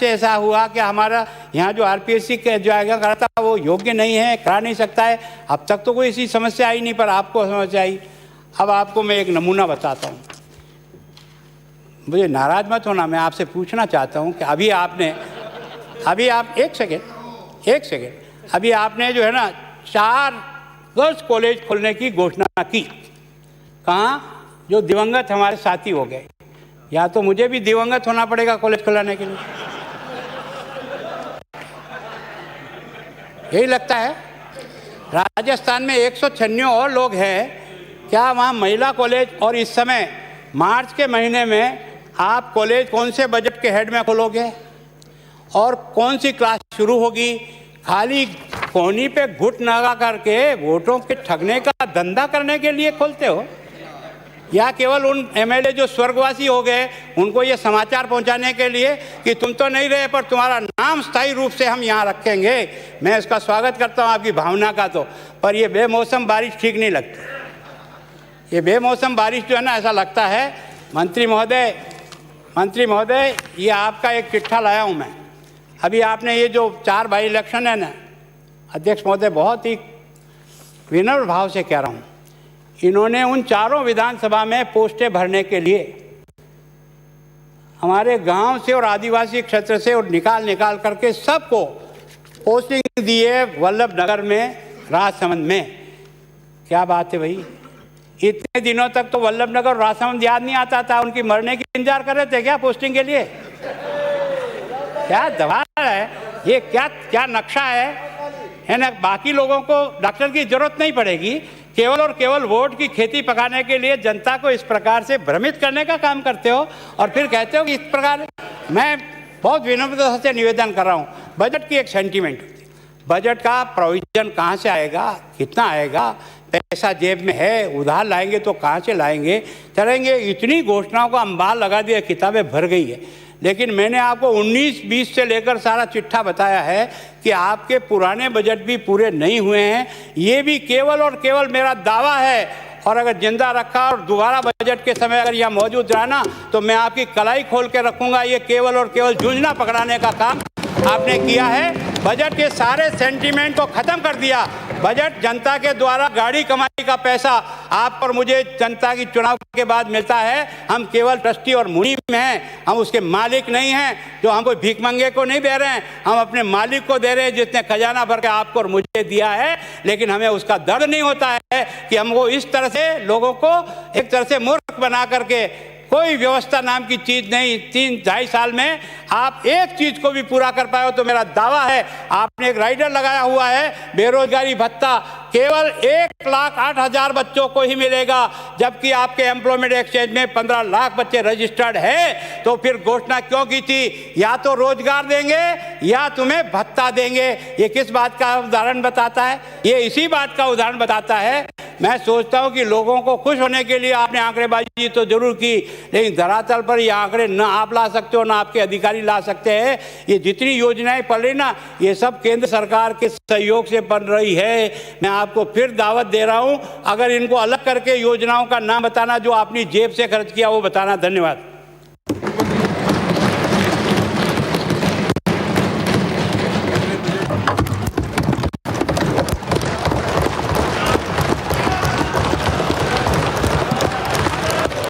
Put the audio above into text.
से ऐसा हुआ कि हमारा यहाँ जो आरपीएससी का जो आएगा कराता वो योग्य नहीं है, करा नहीं सकता है। अब तक तो कोई ऐसी समस्या आई नहीं, पर आपको समस्या आई। अब आपको मैं एक नमूना बताता हूँ, मुझे नाराज मत होना, मैं आपसे पूछना चाहता हूँ कि अभी आप एक सेकेंड, अभी आपने जो है ना 4 गर्ल्स कॉलेज खोलने की घोषणा की। कहाँ? जो दिवंगत हमारे साथी हो गए। या तो मुझे भी दिवंगत होना पड़ेगा कॉलेज खुलाने के लिए, यही लगता है। राजस्थान में 196 और लोग हैं, क्या वहाँ महिला कॉलेज? और इस समय मार्च के महीने में आप कॉलेज कौन से बजट के हेड में खोलोगे और कौन सी क्लास शुरू होगी? खाली कोनी पे घुट लगा करके वोटों के ठगने का धंधा करने के लिए खोलते हो, या केवल उन एमएलए जो स्वर्गवासी हो गए उनको ये समाचार पहुंचाने के लिए कि तुम तो नहीं रहे पर तुम्हारा नाम स्थायी रूप से हम यहाँ रखेंगे? मैं इसका स्वागत करता हूँ आपकी भावना का, तो पर ये बेमौसम बारिश ठीक नहीं लगती। ये बेमौसम बारिश जो है ना, ऐसा लगता है। मंत्री महोदय, ये आपका एक चिट्ठा लाया हूँ मैं। अभी आपने ये जो 4 बाई इलेक्शन है ना, अध्यक्ष महोदय बहुत ही विनम्र भाव से कह रहा हूँ, इन्होंने उन 4 विधानसभा में पोस्टें भरने के लिए हमारे गांव से और आदिवासी क्षेत्र से और निकाल करके सबको पोस्टिंग दी है वल्लभ नगर में, राजसमंद में। क्या बात है भाई, इतने दिनों तक तो वल्लभ नगर और राजसमंद याद नहीं आता था, उनकी मरने की इंतजार कर रहे थे क्या पोस्टिंग के लिए? क्या दवार है ये, क्या नक्शा है ना? बाकी लोगों को डॉक्टर की जरूरत नहीं पड़ेगी, केवल और केवल वोट की खेती पकाने के लिए जनता को इस प्रकार से भ्रमित करने का काम करते हो और फिर कहते हो कि इस प्रकार। मैं बहुत विनम्रता से निवेदन कर रहा हूँ, बजट की एक सेंटीमेंट होती है, बजट का प्रोविजन कहाँ से आएगा, कितना आएगा, पैसा जेब में है, उधार लाएंगे तो कहाँ से लाएंगे, चलेंगे। इतनी घोषणाओं का अंबार लगा दिया, किताबें भर गई है। लेकिन मैंने आपको 19-20 से लेकर सारा चिट्ठा बताया है कि आपके पुराने बजट भी पूरे नहीं हुए हैं। ये भी केवल और केवल मेरा दावा है, और अगर जिंदा रखा और दोबारा बजट के समय अगर यहाँ मौजूद रहा ना, तो मैं आपकी कलाई खोल के रखूँगा। ये केवल और केवल जूझना पकड़ाने का काम आपने किया है। बजट के सारे सेंटीमेंट को ख़त्म कर दिया। बजट जनता के द्वारा गाड़ी कमाई का पैसा आप और मुझे जनता की चुनाव के बाद मिलता है। हम केवल ट्रस्टी और मुनीम हैं, हम उसके मालिक नहीं हैं। जो हम कोई भीख मंगे को नहीं दे रहे हैं, हम अपने मालिक को दे रहे हैं जिसने खजाना भर के आपको और मुझे दिया है। लेकिन हमें उसका दर्द नहीं होता है कि हमको इस तरह से लोगों को एक तरह से मूर्ख बना करके, कोई व्यवस्था नाम की चीज नहीं। 3-2.5 साल में आप एक चीज को भी पूरा कर पाए हो तो मेरा दावा है। आपने एक राइडर लगाया हुआ है, बेरोजगारी भत्ता केवल 1,08,000 बच्चों को ही मिलेगा, जबकि आपके एम्प्लॉयमेंट एक्सचेंज में 15 लाख बच्चे रजिस्टर्ड है। तो फिर घोषणा क्यों की थी? या तो रोजगार देंगे या तुम्हें भत्ता देंगे। ये किस बात का उदाहरण बताता है? ये इसी बात का उदाहरण बताता है। मैं सोचता हूं कि लोगों को खुश होने के लिए आपने आंकड़ेबाजी तो जरूर की, लेकिन धरातल पर ये आंकड़े न आप ला सकते हो, ना आपके अधिकारी ला सकते हैं। ये जितनी योजनाएं पड़ रही ना, ये सब केंद्र सरकार के सहयोग से बन रही है। मैं आपको फिर दावत दे रहा हूं, अगर इनको अलग करके योजनाओं का नाम बताना जो आपने जेब से खर्च किया वो बताना। धन्यवाद।